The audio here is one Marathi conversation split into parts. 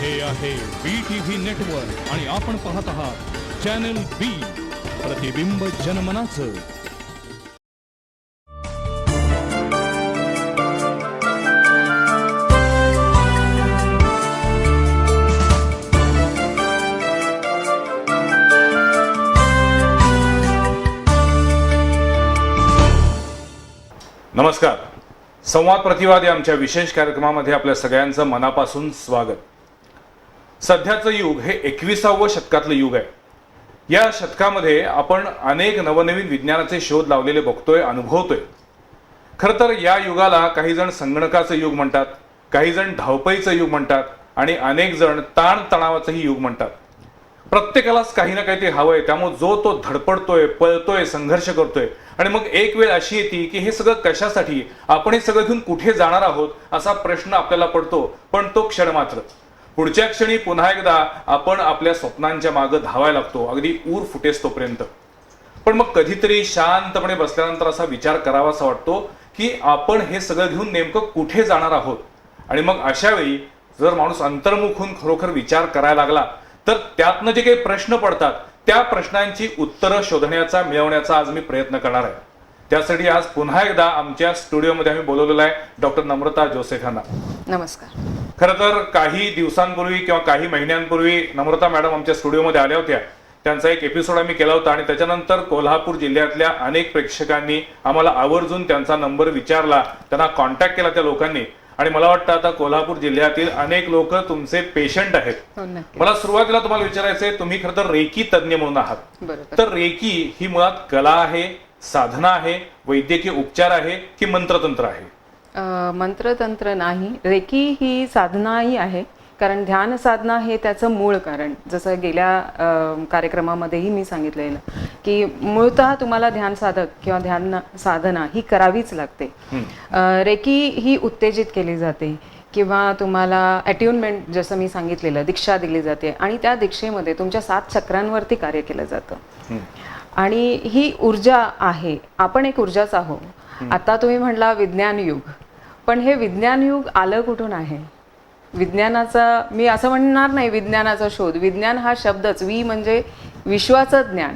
हे आहे BTV नेटवर्क आणि आपण पाहत आहात चॅनल बी, प्रतिबिंब जनमनाचं. नमस्कार. संवाद प्रतिवाद या आमच्या विशेष कार्यक्रमामध्ये आपल्या सगळ्यांचं मनापासून स्वागत. सध्याचं युग हे 21व्या शतकातलं युग आहे. या शतकामध्ये आपण अनेक नवनवीन विज्ञानाचे शोध लावलेले बघतोय, अनुभवतोय. खरं तर या युगाला काही जण संगणकाचं युग म्हणतात, काही जण धावपळीचं युग म्हणतात आणि अनेक जण ताणतणावाचंही युग म्हणतात. प्रत्येकालाच काही ना काहीतरी हवंय, त्यामुळे जो तो धडपडतोय, पळतोय, संघर्ष करतोय. आणि मग एक वेळ अशी येते की हे सगळं कशासाठी, आपण हे सगळं घेऊन कुठे जाणार आहोत असा प्रश्न आपल्याला पडतो. पण तो क्षण मात्र, पुढच्या क्षणी पुन्हा एकदा आपण आपल्या स्वप्नांच्या मागे धावायला लागतो, अगदी ऊर फुटेस तोपर्यंत. पण मग कधीतरी शांतपणे बसल्यानंतर असा विचार करावासा वाटतो की आपण हे सगळं घेऊन नेमकं कुठे जाणार आहोत. आणि मग अशा वेळी जर माणूस अंतर्मुख होऊन खरोखर विचार करायला लागला तर त्यातनं जे काही प्रश्न पडतात त्या प्रश्नांची उत्तरं शोधण्याचा, मिळवण्याचा आज मी प्रयत्न करणार आहे. त्यासाठी आज पुन्हा एकदा आमच्या स्टुडिओमध्ये आम्ही बोलवलेलं आहे डॉक्टर नम्रता जोसेफ यांना. नमस्कार. खरं तर काही दिवसांपूर्वी किंवा काही महिन्यांपूर्वी नम्रता मॅडम आमच्या स्टुडिओमध्ये आल्या होत्या. त्यांचा एक एपिसोड आम्ही केला होता आणि त्याच्यानंतर कोल्हापूर जिल्ह्यातल्या अनेक प्रेक्षकांनी आम्हाला आवर्जून त्यांचा नंबर विचारला, त्यांना कॉन्टॅक्ट केला त्या लोकांनी. आणि मला वाटतं आता कोल्हापूर जिल्ह्यातील अनेक लोक तुमचे पेशंट आहेत. मला सुरुवातीला तुम्हाला विचारायचंय, तुम्ही खरं तर रेकी तज्ञ म्हणून आहात. तर रेकी ही मुळात कला आहे, साधना आहे, वैद्यकीय उपचार आहे की मंत्रतंत्र आहे? मंत्रतंत्र नाही, रेकी ही साधनाही आहे. कारण ध्यान साधना हे त्याचं मूळ कारण, जसं गेल्या कार्यक्रमामध्येही मी सांगितलेलं की मूळतः तुम्हाला ध्यान साधक किंवा ध्यान साधना ही करावीच लागते. रेकी ही उत्तेजित केली जाते किंवा तुम्हाला अट्युनमेंट, जसं मी सांगितलेलं, दीक्षा दिली जाते आणि त्या दीक्षेमध्ये तुमच्या 7 चक्रांवरती कार्य केलं जातं. आणि ही ऊर्जा आहे, आपण एक ऊर्जाच आहोत. आता तुम्ही म्हणला विज्ञान युग, पण हे विज्ञान युग आलं कुठून आहे? विज्ञानाचा, मी असं म्हणणार नाही विज्ञानाचा शोध, विज्ञान हा शब्दच, म्हणजे विश्वाचं ज्ञान.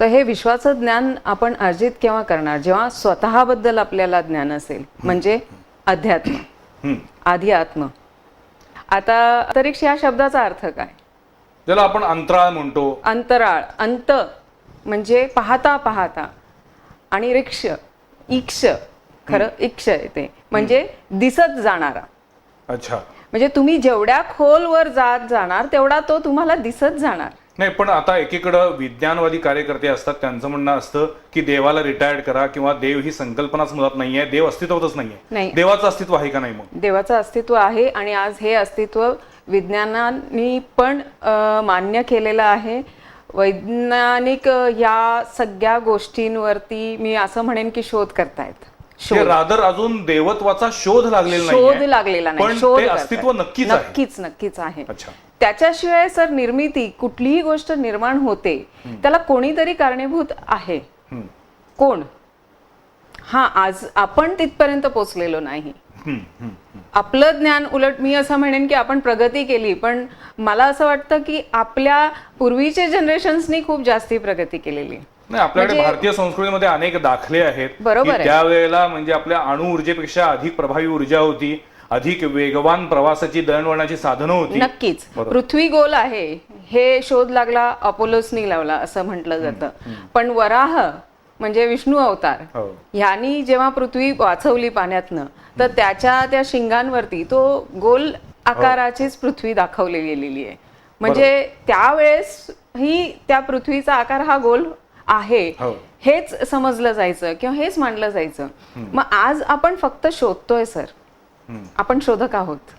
तर हे विश्वाचं ज्ञान आपण अर्जित केव्हा करणार? जेव्हा स्वतःबद्दल आपल्याला ज्ञान असेल, म्हणजे अध्यात्म, आधी आत्म. आता अंतरिक्ष या शब्दाचा अर्थ काय? ज्याला आपण अंतराळ म्हणतो. अंतराळ, अंत म्हणजे पाहता पाहता, आणि रिक्ष, इक्ष, खरं इक्ष येते म्हणजे दिसत जाणारा. अच्छा. म्हणजे तुम्ही जेवढ्या खोलवर जात जाणार तेवढा तो तुम्हाला दिसत जाणार. नाही, पण आता एकीकडं विज्ञानवादी कार्यकर्ते असतात, त्यांचं म्हणणं असतं की देवाला रिटायर्ड करा किंवा देव ही संकल्पनाच मुळात नाहीये, देव अस्तित्वातच नाहीये. देवाचं अस्तित्व आहे का नाही? मग देवाचं अस्तित्व आहे आणि आज हे अस्तित्व विज्ञानाने पण मान्य केलेलं आहे. वैज्ञानिक या सगळ्या गोष्टींवरती मी असं म्हणेन की शोध करतायत. रादर अजून देवत्वाचा शोध लागलेला नाही, पण ते अस्तित्व नक्कीच आहे. त्याच्याशिवाय सर निर्मिती, कुठलीही गोष्ट निर्माण होते त्याला कोणीतरी कारणीभूत आहे. कोण? हा, आज आपण तिथपर्यंत पोहोचलेलो नाही. आपलं ज्ञान, उलट मी असं म्हणेन की आपण प्रगती केली, पण मला असं वाटतं की आपल्या पूर्वीच्या जनरेशन्सनी खूप जास्ती प्रगती केलेली. नाही, आपल्याकडे भारतीय संस्कृतीमध्ये अनेक दाखले आहेत. बरोबर. त्यावेळेला म्हणजे आपल्या अणु ऊर्जेपेक्षा अधिक प्रभावी ऊर्जा होती, अधिक वेगवान प्रवासाची, दळणवळणाची साधनं होती. नक्कीच. पृथ्वी गोल आहे हे शोध लागला, अपोलोसनी लावला असं म्हटलं जातं. पण वराह म्हणजे विष्णू अवतार, ह्यांनी जेव्हा पृथ्वी वाचवली पाण्यातनं, तर त्या शिंगांवरती तो गोल आकाराचीच पृथ्वी दाखवली गेलेली आहे. म्हणजे त्यावेळेस ही त्या पृथ्वीचा आकार हा गोल आहे हेच समजलं जायचं किंवा हेच मानलं जायचं. मग आज आपण फक्त शोधतोय सर, आपण शोधक आहोत.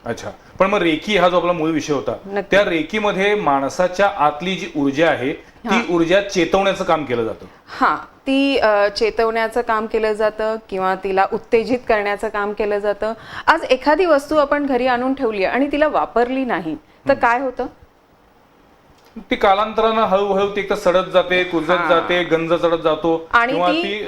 अच्छा. पण मग रेकी हा जो आपला मूळ विषय होता, त्या रेकीमध्ये माणसाच्या आतली जी ऊर्जा आहे ती ऊर्जा चेतवण्याचं काम केलं जातं. हा, ती चेतवण्याचं काम केलं जातं किंवा तिला उत्तेजित करण्याचं काम केलं जातं. आज एखादी वस्तू आपण घरी आणून ठेवली आणि तिला वापरली नाही तर काय होतं? ती कालांतरानं हळूहळू ती सडत जाते, कुजत जाते, गंज चढत जातो आणि ती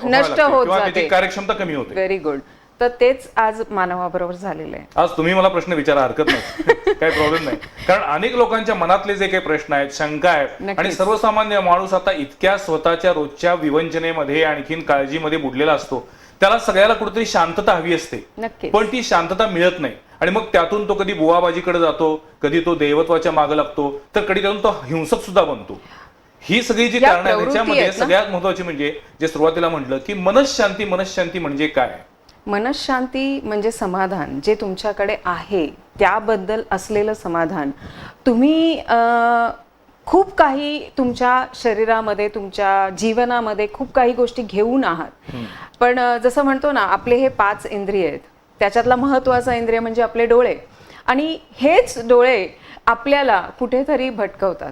नष्ट होत जाते, कार्यक्षमता कमी होते. Very good. तर तेच आज मानवाबरोबर झालेलं आहे. आज तुम्ही मला प्रश्न विचारा, हरकत नाही, काही प्रॉब्लेम नाही. कारण अनेक लोकांच्या मनातले जे काही प्रश्न आहेत, शंका आहेत, नक्कीच. आणि सर्वसामान्य माणूस आता इतक्या स्वतःच्या रोजच्या विवंचनेमध्ये आणखीन काळजीमध्ये बुडलेला असतो, त्याला सगळ्याला कुठेतरी शांतता हवी असते, नक्कीच. पण ती शांतता मिळत नाही. आणि मग त्यातून तो कधी बुवाबाजीकडे जातो, कधी तो दैवत्वाच्या मागे लागतो, तर कधी त्यातून तो हिंसक सुद्धा बनतो. ही सगळी जी या कारण आहेत प्रवृत्ती त्याच्यामध्ये आहेत ना? सगळ्यात महत्वाची म्हणजे जे सुरुवातीला म्हटलं की मनशांती. मनशांती म्हणजे काय? मनशांती म्हणजे समाधान, जे तुमच्याकडे आहे त्याबद्दल असलेलं समाधान. तुम्ही खूप काही तुमच्या शरीरामध्ये, तुमच्या जीवनामध्ये खूप काही गोष्टी घेऊन आहात, पण जसं म्हणतो ना, आपले हे 5 इंद्रिय आहेत, त्याच्यातला महत्वाचा इंद्रिय म्हणजे आपले डोळे, आणि हेच डोळे आपल्याला कुठेतरी भटकवतात.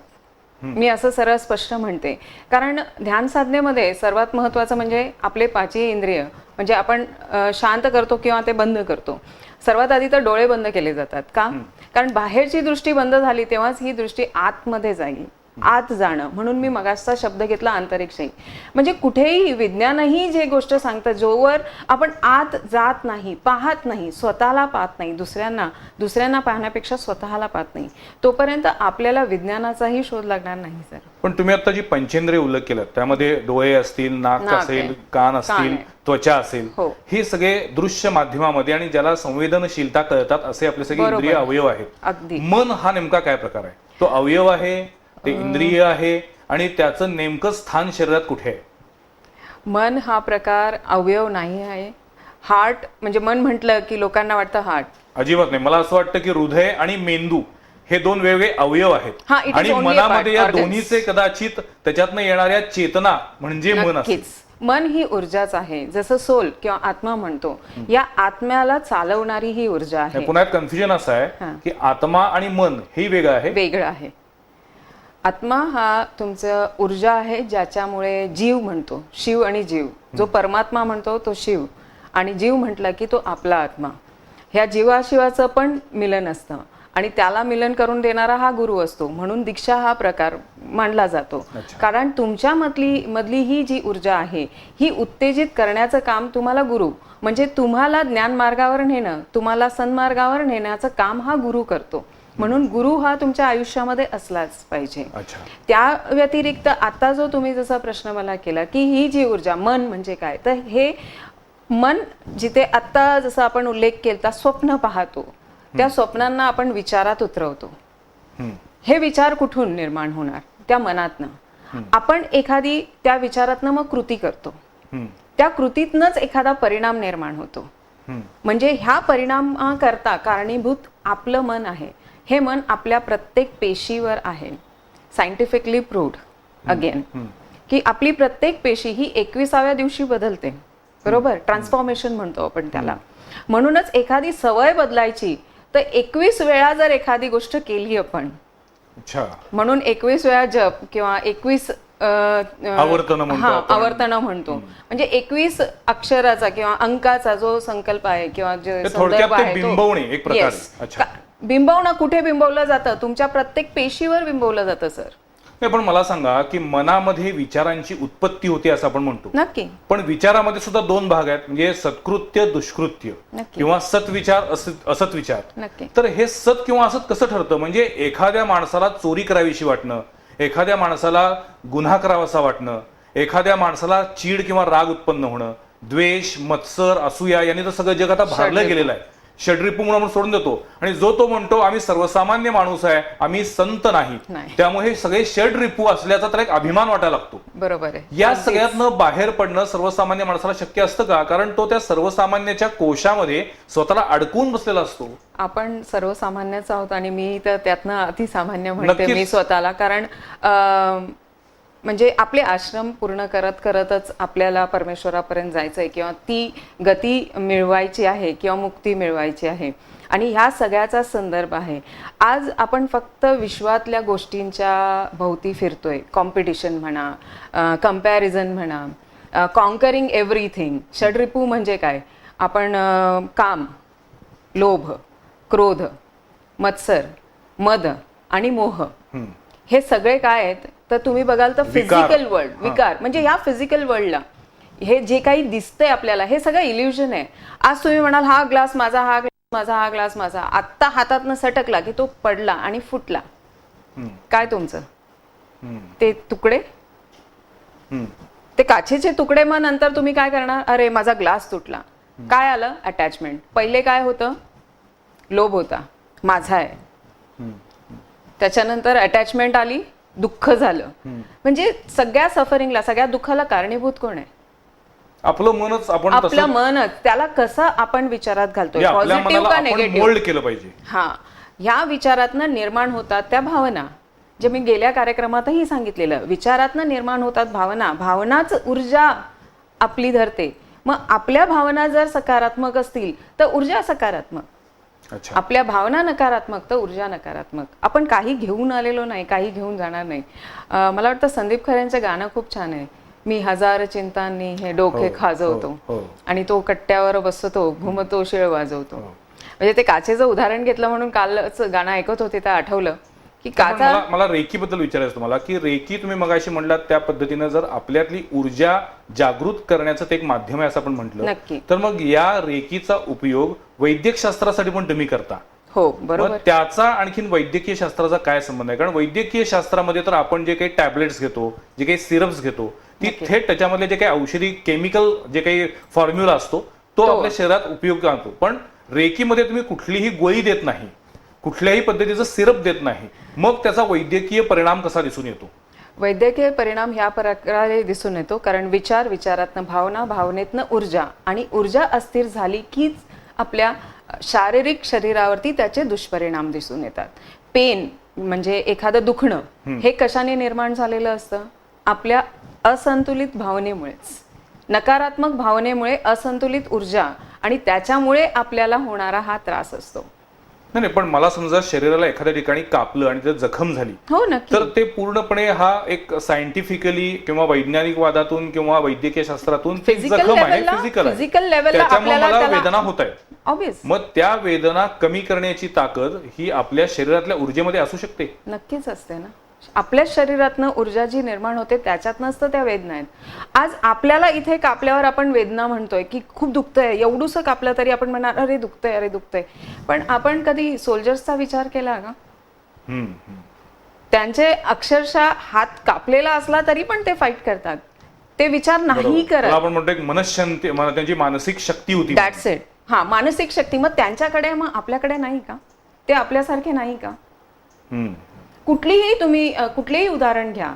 मी असं सरळ स्पष्ट म्हणते, कारण ध्यान साधनेमध्ये सर्वात महत्वाचं म्हणजे आपले 5 इंद्रिय, म्हणजे आपण शांत करतो किंवा ते बंद करतो. सर्वात आधी तर डोळे बंद केले जातात. का? कारण बाहेरची दृष्टी बंद झाली तेव्हाच ही दृष्टी आतमध्ये जाईल, आत जाणं. म्हणून मी मगाचा शब्द घेतला अंतरिक्षही. म्हणजे कुठेही विज्ञानही जे गोष्ट सांगतं, जोवर आपण आत जात नाही, पाहत नाही, स्वतःला पाहत नाही, दुसऱ्यांना पाहण्यापेक्षा स्वतःला पाहत नाही, तोपर्यंत आपल्याला विज्ञानाचाही शोध लागणार नाही सर. पण तुम्ही आता जी पंचेंद्रिय उल्लेख केला त्यामध्ये डोळे असतील, नाक असेल, आहे, कान असतील, आहे. त्वचा असेल, हो. हे सगळे दृश्य माध्यमामध्ये आणि ज्याला संवेदनशीलता कळतात असे आपले सगळे बरोबर. इंद्रिय अवयव आहेत. अगदी. मन हा नेमका काय प्रकार आहे? तो अवयव आहे, ते इंद्रिय आहे, आणि त्याचं नेमकं स्थान शरीरात कुठे आहे? मन हा प्रकार अवयव नाही आहे. हार्ट म्हणजे मन म्हटलं की लोकांना वाटतं हार्ट. अजिबात नाही. मला असं वाटतं की हृदय आणि मेंदू हे 2 वेगवेगळे अवयव आहेत, हा, it is आणि only a मनामध्ये part, या organs. दोन्हीचे कदाचित त्याच्यातनं येणाऱ्या चेतना म्हणजे मन असेल. नक्कीच. मन ही ऊर्जाच आहे. जसं सोल किंवा आत्मा म्हणतो, या आत्म्याला चालवणारी ही ऊर्जा आहे. पुन्हा एक कन्फ्युजन असं आहे की आत्मा आणि मन हे वेगळं आहे. वेगळं आहे. आत्मा हा तुमचं ऊर्जा आहे, ज्याच्यामुळे जीव म्हणतो, शिव आणि जीव. जो परमात्मा म्हणतो तो शिव, आणि जीव म्हटला की तो आपला आत्मा. ह्या जीवाशिवाचं पण मिलन असतं, आणि त्याला मिलन करून देणारा हा गुरु असतो. म्हणून दीक्षा हा प्रकार मानला जातो. कारण तुमच्या मधली ही जी ऊर्जा आहे, ही उत्तेजित करण्याचं काम तुम्हाला गुरु, म्हणजे तुम्हाला ज्ञान मार्गावर नेणं, तुम्हाला सन्मार्गावर नेण्याचं काम हा गुरु करतो. म्हणून गुरु हा तुमच्या आयुष्यामध्ये असलाच पाहिजे. त्या व्यतिरिक्त आता जो तुम्ही जसा प्रश्न मला केला की ही जी ऊर्जा, मन म्हणजे काय, तर हे मन जिथे आत्ता जसं आपण उल्लेख केला, स्वप्न पाहतो, त्या स्वप्नांना आपण विचारात उतरवतो. हे विचार कुठून निर्माण होणार? त्या मनातनं. आपण एखादी त्या विचारातनं मग कृती करतो, त्या कृतीतनच एखादा परिणाम निर्माण होतो. म्हणजे ह्या परिणामाकरता कारणीभूत आपलं मन आहे. हे मन आपल्या प्रत्येक पेशीवर आहे. सायंटिफिकली प्रूव्ड अगेन की आपली प्रत्येक पेशी ही 21व्या दिवशी बदलते. बरोबर? ट्रान्सफॉर्मेशन म्हणतो आपण त्याला. म्हणूनच एखादी सवय बदलायची तर 21 वेळा जर एखादी गोष्ट केली आपण, म्हणून 21 वेळा जप किंवा 21 आवर्तन म्हणतो, म्हणजे 21 अक्षराचा किंवा अंकाचा जो संकल्प आहे किंवा जो संदर्भ आहे तो बिंबवणं. कुठे बिंबवलं जातं? तुमच्या प्रत्येक पेशीवर बिंबवलं जातं सर. नाही, पण मला सांगा की मनामध्ये विचारांची उत्पत्ती होते असं आपण म्हणतो. नक्की. पण विचारामध्ये सुद्धा 2 भाग आहेत, म्हणजे सत्कृत्य, दुष्कृत्य, किंवा सत्विचार, असत्विचार. तर हे सत किंवा असत कसं ठरतं? म्हणजे एखाद्या माणसाला चोरी करावीशी वाटणं, एखाद्या माणसाला गुन्हा करावासा वाटणं, एखाद्या माणसाला चीड किंवा राग उत्पन्न होणं, द्वेष, मत्सर, असूया यांनी तर सगळं जग आता भारलं गेलेलं आहे. षड्रिपू म्हणून सोडून देतो, आणि जो तो म्हणतो आम्ही सर्वसामान्य माणूस आहे, आम्ही संत नाही. त्यामुळे हे सगळे षड्रिपू असल्याचा तर एक अभिमान वाटायला लागतो. बरोबर आहे. या सगळ्यातनं बाहेर पडणं सर्वसामान्य माणसाला शक्य असतं का? कारण तो त्या सर्वसामान्याच्या कोशामध्ये स्वतःला अडकून बसलेला असतो. आपण सर्वसामान्यच आहोत, आणि मी तर त्यातनं अतिसामान्य म्हणते मी स्वतःला. कारण म्हणजे आपले आश्रम पूर्ण करतच आपल्याला परमेश्वरापर्यंत जायचंय, किंवा ती गती मिळवायची आहे, किंवा मुक्ती मिळवायची आहे, आणि ह्या सगळ्याचा संदर्भ आहे. आज आपण फक्त विश्वातल्या गोष्टींच्या भोवती फिरतोय. कॉम्पिटिशन म्हणा, कंपॅरिझन म्हणा, कॉन्करिंग एव्हरीथिंग. षड्रिपू म्हणजे काय? आपण काम, लोभ, क्रोध, मत्सर, मद आणि मोह, हे सगळे काय आहेत तर तुम्ही बघाल तर फिजिकल वर्ल्ड, विकार म्हणजे ह्या फिजिकल वर्ल्डला हे जे काही दिसतंय आपल्याला हे सगळं इल्युजन आहे. आज तुम्ही म्हणाल हा ग्लास माझा, हा ग्लास माझा, हा ग्लास माझा, आत्ता हातातनं सटकला की तो पडला आणि फुटला. काय तुमचं ते तुकडे, ते काचेचे तुकडे, मग नंतर तुम्ही काय करणार, अरे माझा ग्लास तुटला. काय आलं, अटॅचमेंट. पहिले काय होतं, लोभ होता, माझा आहे. त्याच्यानंतर अटॅचमेंट आली, दुःख झालं. म्हणजे सगळ्या सफरिंगला, सगळ्या दुःखाला कारणीभूत कोण आहे? आपलं मनच. आपण आपलं मनच. त्याला कसं आपण विचारात घालतोय, पॉझिटिव्ह का निगेटिव्ह मोल्ड केलं पाहिजे. हा, ह्या विचारातनं निर्माण होतात त्या भावना. जे मी गेल्या कार्यक्रमातही सांगितलेलं, विचारातनं निर्माण होतात भावना, भावनाच ऊर्जा आपली धरते. मग आपल्या भावना जर सकारात्मक असतील तर ऊर्जा सकारात्मक, आपल्या भावना नकारात्मक तर ऊर्जा नकारात्मक. आपण काही घेऊन आलेलो नाही, काही घेऊन जाणार नाही. मला वाटतं संदीप खऱ्यांचं गाणं खूप छान आहे, मी हजार चिंतांनी हे डोके खाजवतो आणि तो कट्ट्यावर बसतो, घुमतो, शिळ वाजवतो. म्हणजे ते काचेचं उदाहरण घेतलं म्हणून कालच गाणं ऐकत होते तर आठवलं की काचा. मला रेकी बद्दल विचारायचं तुम्हाला, की रेकी तुम्ही मगाशी म्हणलात त्या पद्धतीनं जर आपल्यातली ऊर्जा जागृत करण्याचं ते एक माध्यम आहे असं आपण म्हटलं, तर मग या रेकीचा उपयोग वैद्यक शास्त्रासाठी पण तुम्ही करता. हो बरोबर. त्याचा आणखीन वैद्यकीय शास्त्राचा काय संबंध आहे? कारण वैद्यकीय शास्त्रामध्ये तर आपण जे काही टॅबलेट्स घेतो, जे काही सिरप्स घेतो, ती थेट त्याच्यामधले जे काही औषधी केमिकल जे काही फॉर्म्युला असतो तो आपल्या शरीरात उपयोग आणतो. पण रेकीमध्ये तुम्ही कुठलीही गोळी देत नाही, कुठल्याही पद्धतीचं सिरप देत नाही. मग त्याचा वैद्यकीय परिणाम कसा दिसून येतो? वैद्यकीय परिणाम ह्या प्रकारे दिसून येतो, कारण विचार, विचारातनं भावना, भावनेतनं ऊर्जा, आणि ऊर्जा अस्थिर झाली कीच आपल्या शारीरिक शरीरावरती त्याचे दुष्परिणाम दिसून येतात. पेन म्हणजे एखादं दुखणं हे कशाने निर्माण झालेलं असतं? आपल्या असंतुलित भावनेमुळेच, नकारात्मक भावनेमुळे असंतुलित ऊर्जा, आणि त्याच्यामुळे आपल्याला होणारा हा त्रास असतो. नाही, पण मला समजा शरीराला एखाद्या ठिकाणी कापलं आणि त्यात जखम झाली, हो नक्की, तर ते पूर्णपणे हा एक सायंटिफिकली किंवा वैज्ञानिक वादातून किंवा वैद्यकीय शास्त्रातून जखम आहे, फिजिकल लेवलला आपल्याला वेदना होत आहेत. मग त्या वेदना कमी करण्याची ताकद ही आपल्या शरीरातल्या ऊर्जेमध्ये असू शकते. नक्कीच असते ना. आपल्या शरीरातनं ऊर्जा जी निर्माण होते त्याच्यातनंच तर त्या वेदना आहेत. आज आपल्याला इथे कापल्यावर आपण वेदना म्हणतोय की खूप दुखतंय, एवढूसं कापलं तरी आपण म्हणणार अरे दुखतंय, अरे दुखतंय. पण आपण कधी सोल्जर्सचा विचार केला का? त्यांचे अक्षरशः हात कापलेला असला तरी पण ते फाईट करतात, ते विचार नाही करत. आपण म्हणतो एक मनशांती, त्यांची मानसिक शक्ती होती. That's it. हा, मानसिक शक्ती. मग त्यांच्याकडे, मग आपल्याकडे नाही का? ते आपल्यासारखे नाही का? कुठलीही तुम्ही कुठलेही उदाहरण घ्या,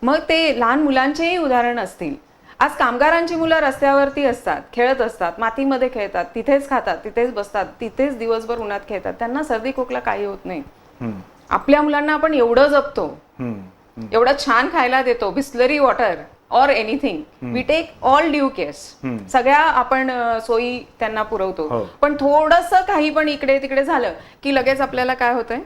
मग ते लहान मुलांचेही उदाहरण असतील. आज कामगारांची मुलं रस्त्यावरती असतात, खेळत असतात, मातीमध्ये खेळतात, तिथेच खातात, तिथेच बसतात, तिथेच दिवसभर उन्हात खेळतात, त्यांना सर्दी खोकला काही होत नाही. आपल्या मुलांना आपण एवढं जपतो, एवढं छान खायला देतो, Bisleri water or anything, we take all due cares, सगळ्या आपण सोयी त्यांना पुरवतो. पण थोडंसं काही पण इकडे तिकडे झालं की लगेच आपल्याला काय होतंय,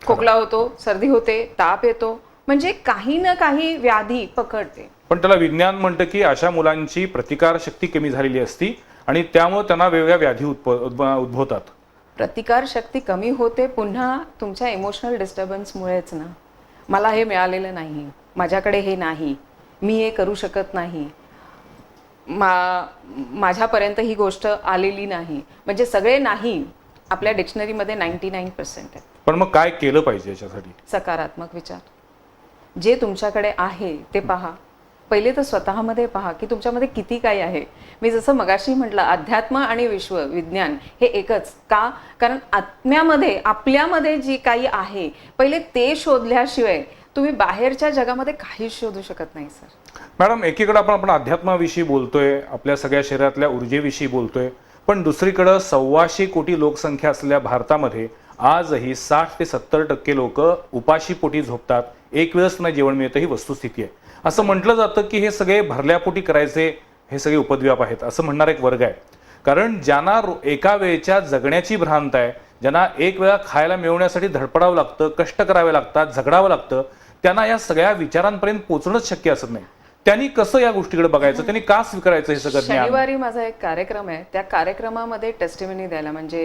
खोकला होतो, सर्दी होते, ताप येतो, म्हणजे काही ना काही व्याधी पकडते. पण त्याला विज्ञान म्हणतं की अशा मुलांची प्रतिकार शक्ती कमी झालेली असती आणि त्यामुळे त्यांना वेगवेगळ्या व्याधी उद्भवतात. प्रतिकार शक्ती कमी होते पुन्हा तुमच्या इमोशनल डिस्टर्बन्समुळेच ना. मला हे मिळालेलं नाही, माझ्याकडे हे नाही, मी हे करू शकत नाही, माझ्यापर्यंत ही गोष्ट आलेली नाही, म्हणजे सगळे नाही आपल्या डिक्शनरीमध्ये 99% आहेत. पण मग काय केलं पाहिजे याच्यासाठी? सकारात्मक विचार, जे तुमच्याकडे आहे ते पहा. पहिले तर स्वतःमध्ये पहा की तुमच्यामध्ये किती काही आहे. मी जसं मगाशी म्हटलं, अध्यात्म आणि विश्व विज्ञान हे एकच का? कारण आत्म्यामध्ये, आपल्यामध्ये जी काही आहे पहिले ते शोधल्याशिवाय तुम्ही बाहेरच्या जगामध्ये काहीच शोधू शकत नाही सर. मॅडम, एकीकडे आपण अध्यात्माविषयी बोलतोय, आपल्या सगळ्या शरीरातल्या ऊर्जेविषयी बोलतोय, पण दुसरीकडे 125 कोटी लोकसंख्या असलेल्या भारतामध्ये आजही 60 ते 70% लोक उपाशी पोटी झोपतात, एक वेळच त्यांना जेवण मिळतं, ही वस्तुस्थिती आहे. असं म्हटलं जातं की हे सगळे भरल्यापोटी करायचे हे सगळे उपद्व्याप आहेत असं म्हणणारा एक वर्ग आहे. कारण ज्यांना एका वेळेच्या जगण्याची भ्रांत आहे, ज्यांना एक वेळा खायला मिळवण्यासाठी धडपडावं लागतं, कष्ट करावे लागतात, झगडावं लागतं, त्यांना या सगळ्या विचारांपर्यंत पोहोचणंच शक्य असत नाही. त्यांनी कसं या गोष्टीकडे बघायचं, त्यांनी का स्वीकारायचं हे सगळं ज्ञान? शनिवारी माझा एक कार्यक्रम आहे, त्या कार्यक्रमामध्ये टेस्टिमनी द्यायला म्हणजे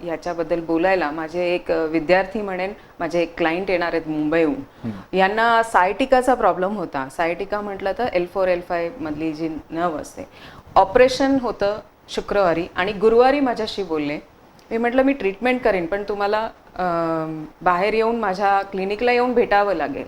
ह्याच्याबद्दल बोलायला माझे एक विद्यार्थी म्हणेन, माझे एक क्लायंट येणार आहेत मुंबईहून. यांना सायटिकाचा प्रॉब्लेम होता. सायटिका म्हटलं तर L4 L5 मधली जी नर्व असते. ऑपरेशन होतं शुक्रवारी आणि गुरुवारी माझ्याशी बोलले. मी म्हटलं मी ट्रीटमेंट करेन, पण तुम्हाला बाहेर येऊन माझ्या क्लिनिकला येऊन भेटावं लागेल.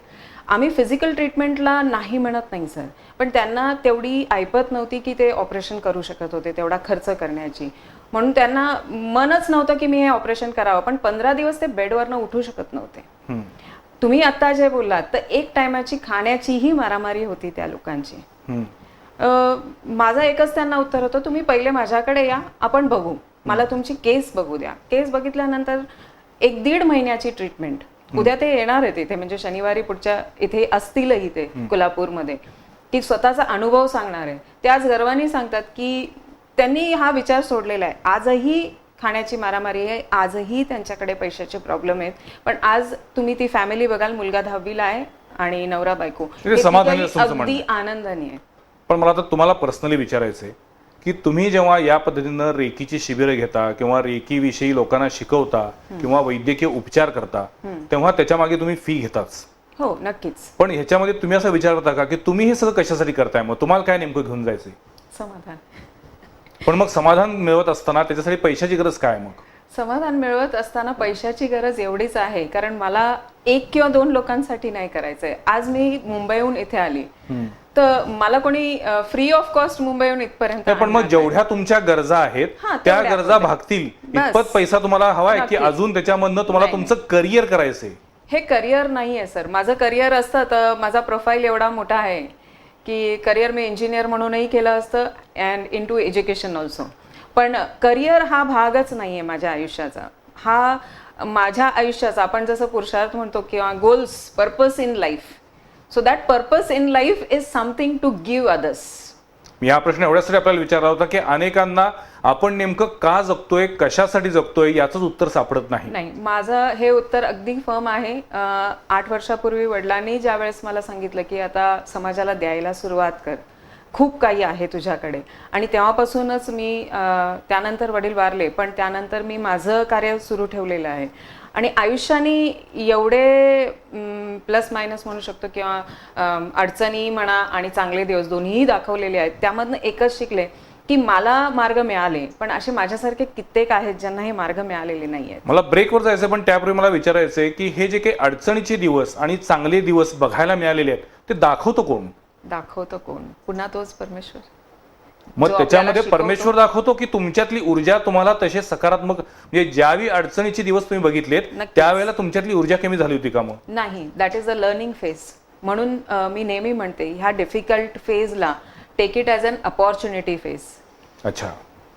आम्ही फिजिकल ट्रीटमेंटला नाही म्हणत नाही सर, पण त्यांना तेवढी ऐपत नव्हती की ते ऑपरेशन करू शकत होते, तेवढा खर्च करण्याची. म्हणून त्यांना मनच नव्हतं की मी हे ऑपरेशन करावं. पण 15 दिवस ते बेडवरनं उठू शकत नव्हते. तुम्ही आता जे बोललात तर एक टायमाची खाण्याचीही मारामारी होती त्या लोकांची. माझं एकच त्यांना उत्तर होतं, तुम्ही पहिले माझ्याकडे या, आपण बघू, मला तुमची केस बघू द्या. केस बघितल्यानंतर 1-1.5 महिन्याची ट्रीटमेंट. उद्या ते येणार आहेत इथे, म्हणजे शनिवारी पुढच्या इथे असतीलही ते कोल्हापूरमध्ये, की स्वतःचा अनुभव सांगणार आहे. ते आज गर्वाने सांगतात की त्यांनी हा विचार सोडलेला आहे. आजही खाण्याची मारामारी आहे, आजही त्यांच्याकडे पैशाचे प्रॉब्लेम आहेत, पण आज तुम्ही ती फॅमिली बघाल, मुलगा 10वीला आहे आणि नवरा बायको अगदी आनंदाने आहे. पण मला आता तुम्हाला पर्सनली विचारायचंय की तुम्ही जेव्हा या पद्धतीनं रेकीची शिबिरं घेता किंवा रेकी विषयी लोकांना शिकवता किंवा वैद्यकीय उपचार करता, तेव्हा त्याच्या मागे तुम्ही फी घेताच. हो, नक्कीच. पण ह्याच्यामध्ये तुम्ही असं विचार करता का की तुम्ही हे सगळं कशासाठी करताय, मग तुम्हाला काय नेमकं घेऊन जायचंय? समाधान. पण मग समाधान मिळवत असताना त्याच्यासाठी पैशाची गरज काय? मग समाधान मिळवत असताना पैशाची गरज एवढीच आहे, कारण मला 1 किंवा 2 लोकांसाठी नाही करायचंय. आज मी मुंबईहून इथे आली तर मला कोणी फ्री ऑफ कॉस्ट मुंबईहून इथपर्यंत. पण मग जेवढ्या तुमच्या गरजा आहेत त्या गरजा भागतील इतपत पैसा तुम्हाला हवाय की अजून त्याच्यामधनं तुम्हाला तुमचं करिअर करायचंय? हे करिअर नाहीये सर. माझं करिअर असतं तर माझा प्रोफाईल एवढा मोठा आहे की करिअर मी इंजिनियर म्हणूनही केलं असतं and into education also. पण करिअर हा भागच नाहीये माझ्या आयुष्याचा. हा माझ्या आयुष्याचा, आपण जसं पुरुषार्थ म्हणतो किंवा goals, purpose in life. So that purpose in life is something to give others. मी हा प्रश्न एवढ्यासाठी आपल्याला विचारला होता की अनेकांना आपण नेमकं का जगतोय, कशासाठी जगतोय याचंच उत्तर सापडत नाही. माझं हे उत्तर अगदी फर्म आहे. 8 वर्षापूर्वी वडिलांनी ज्या वेळेस मला सांगितलं की आता समाजाला द्यायला सुरुवात कर, खूप काही आहे तुझ्याकडे, आणि तेव्हापासूनच मी, त्यानंतर वडील वारले पण त्यानंतर मी माझं कार्य सुरू ठेवलेलं आहे. आणि आयुष्याने एवढे प्लस मायनस म्हणू शकतो किंवा अडचणी म्हणा आणि चांगले दिवस दोन्हीही दाखवलेले आहेत. त्यामधनं एकच शिकले की मला मार्ग मिळाले, पण असे माझ्यासारखे कित्येक आहेत ज्यांना हे मार्ग मिळालेले नाही आहेत. मला ब्रेकवर जायचं, पण त्यापूर्वी मला विचारायचंय की हे जे काही अडचणीचे दिवस आणि चांगले दिवस बघायला मिळालेले आहेत ते दाखवतो कोण? दाखवतो कोण? पुन्हा तोच परमेश्वर. मग त्याच्यामध्ये परमेश्वर दाखवतो की तुमच्यातली ऊर्जा तुम्हाला तसे सकारात्मक, म्हणजे ज्यावेळी अडचणीचे दिवस तुम्ही बघितलेत त्यावेळेला तुमच्यातली ऊर्जा कमी झाली होती का? मग नाही, that is a learning phase. म्हणून मी नेहमी म्हणते ह्या डिफिकल्ट फेजला take it as an opportunity phase. अच्छा,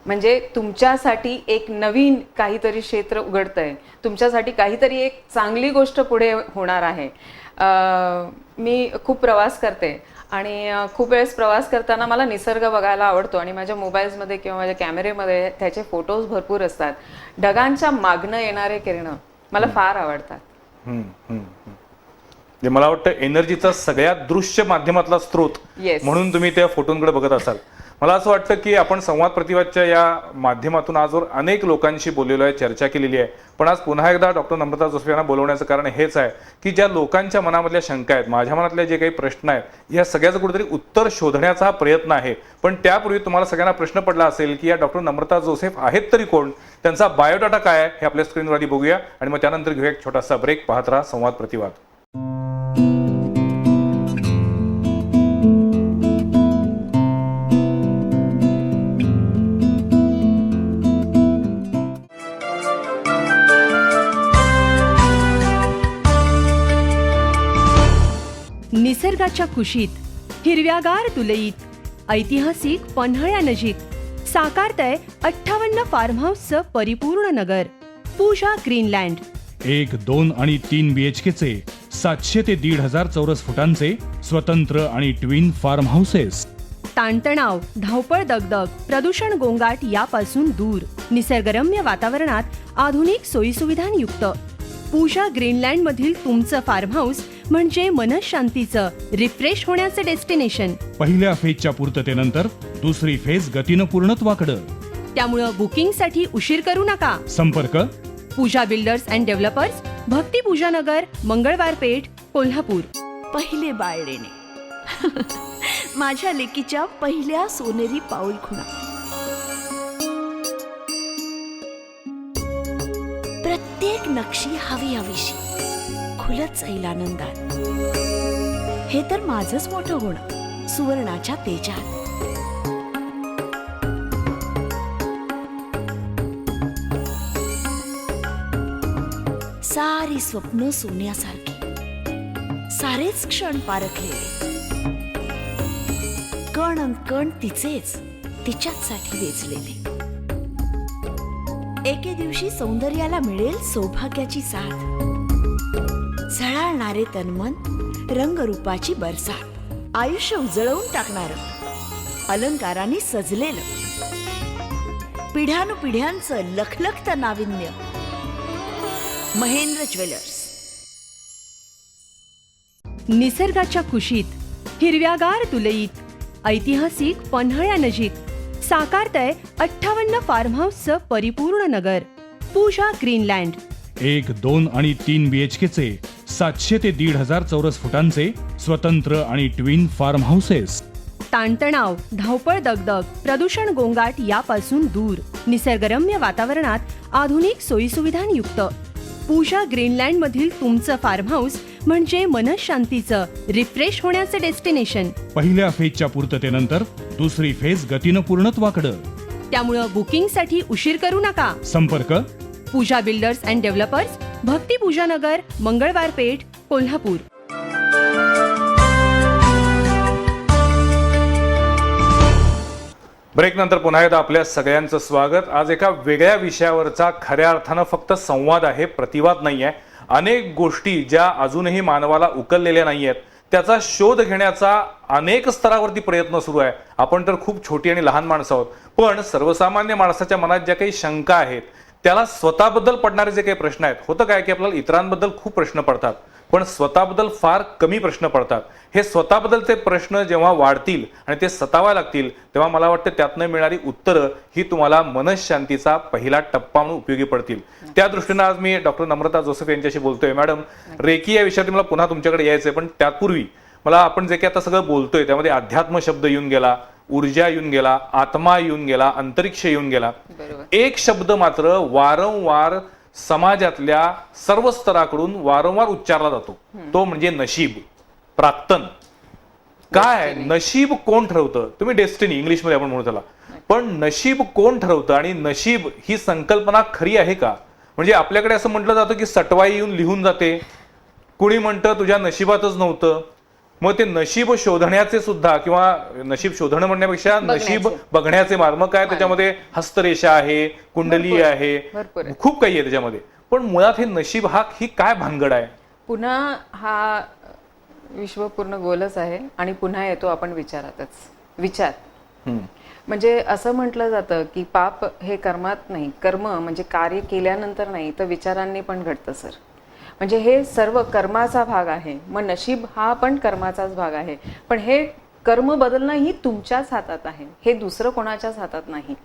म्हणजे तुमच्यासाठी एक नवीन काहीतरी क्षेत्र उघडतंय, तुमच्यासाठी काहीतरी एक चांगली गोष्ट पुढे होणार आहे. मी खूप प्रवास करते आणि खूप वेळेस प्रवास करताना मला निसर्ग बघायला आवडतो आणि माझ्या मोबाईल्समध्ये किंवा माझ्या कॅमेरेमध्ये त्याचे फोटोज भरपूर असतात. ढगांच्या मागणं येणारे किरणं मला फार आवडतात. मला वाटतं एनर्जीचा सगळ्यात दृश्य माध्यमातला स्रोत म्हणून तुम्ही त्या फोटोंकडे बघत असाल. मला असं वाटतं की आपण संवाद प्रतिवादच्या या माध्यमातून आजवर अनेक लोकांशी बोललेलो आहे, चर्चा केलेली आहे. पण आज पुन्हा एकदा डॉक्टर नम्रता जोसेफ यांना बोलवण्याचं कारण हेच आहे की ज्या लोकांच्या मनामधल्या शंका आहेत, माझ्या मनातले जे काही प्रश्न आहेत, या सगळ्याचं कुठेतरी उत्तर शोधण्याचा हा प्रयत्न आहे. पण त्यापूर्वी तुम्हाला सगळ्यांना प्रश्न पडला असेल की या डॉक्टर नम्रता जोसेफ आहेत तरी कोण, त्यांचा बायोडाटा काय आहे, हे आपल्या स्क्रीनवर आधी बघूया आणि मग त्यानंतर घेऊया एक छोटासा ब्रेक. पाहत राहा संवाद प्रतिवाद. निसर्गाच्या कुशीत, हिरव्यागार तुलईत, ऐतिहासिक पन्हाळ्यानजीक साकारतंय 58 फार्म हाऊसचं परिपूर्ण नगर, पूजा ग्रीनलँड. 1, 2 आणि 3 BHKचे 700 ते 1,500 चौरस फुटांचे स्वतंत्र आणि ट्विन फार्म हाऊसेस. ताणतणाव, धावपळ, दगदग, प्रदूषण, गोंगाट यापासून दूर, निसर्गरम्य वातावरणात आधुनिक सोयीसुविधांयुक्त पूजा ग्रीनलँड मधील तुमचं फार्म हाऊस म्हणजे मनशांतीचं रिफ्रेश होण्याचं डेस्टिनेशन. पहिल्या फेजच्या पूर्ततेनंतर दुसरी फेज गतीनं पूर्णत्वाकडं. त्यामुळं बुकिंगसाठी उशीर करू नका. संपर्क पूजा बिल्डर्स अँड डेव्हलपर्स, भक्ती पूजा नगर, मंगळवार पेठ, कोल्हापूर. पहिले बाळडेणे माझ्या लेकीच्या पहिल्या सोनेरी पाऊल खुणा. प्रत्येक नक्षी हवी हवीशी खुलत जाईल आनंदात. हे तर माझंच मोठं होणं सुवर्णाच्या तेजात. सारी स्वप्न सोन्यासारखी, सारेच क्षण पारखलेले, कण अन कण तिचेच तिच्याचसाठी वेचलेले. एके दिवशी सौंदर्याला मिळेल सौभाग्याची साथ, झळाळणारे तन्मन, रंगरूपाची बरसात, आयुष्य उजळवून टाकणारं अलंकारांनी सजलेलं, पिढ्यानुपिढ्यांचं लखलखतं नाविन्य. महेंद्र ज्वेलर्स. निसर्गाच्या कुशीत, हिरव्यागार तुलईत, ऐतिहासिक पन्हाळ्यानजीक साकारतय 58 फार्म हाऊसचं परिपूर्ण नगर. पूजा ग्रीनलँड. 1, 2 आणि 3 BHKचे 700 ते 1,500 चौरस फुटांचे स्वतंत्र आणि ट्विन फार्म हाऊसेस. ताणतणाव, धावपळ, दगदग, प्रदूषण, गोंगाट यापासून दूर, निसर्गरम्य वातावरणात आधुनिक सोयीसुविधांयुक्त. पूजा ग्रीनलँड मधील तुमचं फार्म हाऊस म्हणजे मनशांतीचं रिफ्रेश होण्याचं डेस्टिनेशन. पहिल्या फेजच्या पूर्ततेनंतर दुसरी फेज गतीनं पूर्णत्वाकडं. त्यामुळं बुकिंगसाठी उशीर करू नका. संपर्क पूजा builders and developers, Bhakti Pooja Nagar, Mangalwar Peth, Kolhapur. Break नंतर पुन्हा एकदा आपल्या सगळ्यांचं स्वागत. आज एका वेगळ्या विषयावरचा खऱ्या अर्थानं फक्त संवाद आहे, प्रतिवाद नाही आहे. अनेक गोष्टी ज्या अजूनही मानवाला उकललेल्या नाही आहेत त्याचा शोध घेण्याचा अनेक स्तरावरती प्रयत्न सुरू आहे. आपण तर खूप छोटी आणि लहान माणसं आहोत, पण सर्वसामान्य माणसाच्या मनात ज्या काही शंका आहेत, त्याला स्वतःबद्दल पडणारे जे काही प्रश्न आहेत, होतं काय की आपल्याला इतरांबद्दल खूप प्रश्न पडतात पण स्वतःबद्दल फार कमी प्रश्न पडतात. हे स्वतःबद्दलचे प्रश्न जेव्हा वाढतील आणि ते सतावा लागतील तेव्हा मला वाटतं त्यातनं मिळणारी उत्तरं ही तुम्हाला मनशांतीचा पहिला टप्पा म्हणून उपयोगी पडतील. त्या दृष्टीनं आज मी डॉक्टर नम्रता जोसेफ यांच्याशी बोलतोय. मॅडम, रेकी या विषयात मला पुन्हा तुमच्याकडे यायचंय, पण त्यापूर्वी मला आपण जे काही आता सगळं बोलतोय त्यामध्ये अध्यात्म शब्द येऊन गेला, ऊर्जा येऊन गेला, आत्मा येऊन गेला, अंतरिक्ष येऊन गेला. एक शब्द मात्र वारंवार समाजातल्या सर्व स्तराकडून वारंवार उच्चारला जातो, तो म्हणजे नशीब, प्राक्तन. काय नशीब कोण ठरवतं? तुम्ही डेस्टिनी इंग्लिशमध्ये आपण म्हणू त्याला, पण नशीब कोण ठरवतं आणि नशीब ही संकल्पना खरी आहे का? म्हणजे आपल्याकडे असं म्हटलं जातं की सटवाई येऊन लिहून जाते, कुणी म्हणतं तुझ्या नशिबातच नव्हतं. मग ते नशीब शोधण्याचे सुद्धा, किंवा नशीब शोधणं म्हणण्यापेक्षा नशीब बघण्याचे मार्ग, मग काय त्याच्यामध्ये हस्तरेषा आहे, कुंडली आहे, खूप काही आहे त्याच्यामध्ये. पण मुळात हे नशीब ही काय भानगड आहे? पुन्हा हा विश्व पूर्ण गोलच आहे आणि पुन्हा येतो आपण विचारातच. विचार म्हणजे असं म्हटलं जातं की पाप हे कर्मात नाही, कर्म म्हणजे कार्य केल्यानंतर नाही तर विचारांनी पण घडतं सर. म्हणजे हे सर्व कर्माचा भाग आहे. मग नशीब हा पण कर्माचाच भाग आहे, पण हे कर्म बदलणं ही तुमच्याच हातात आहे, हे दुसरं कोणाच्याच हातात नाही.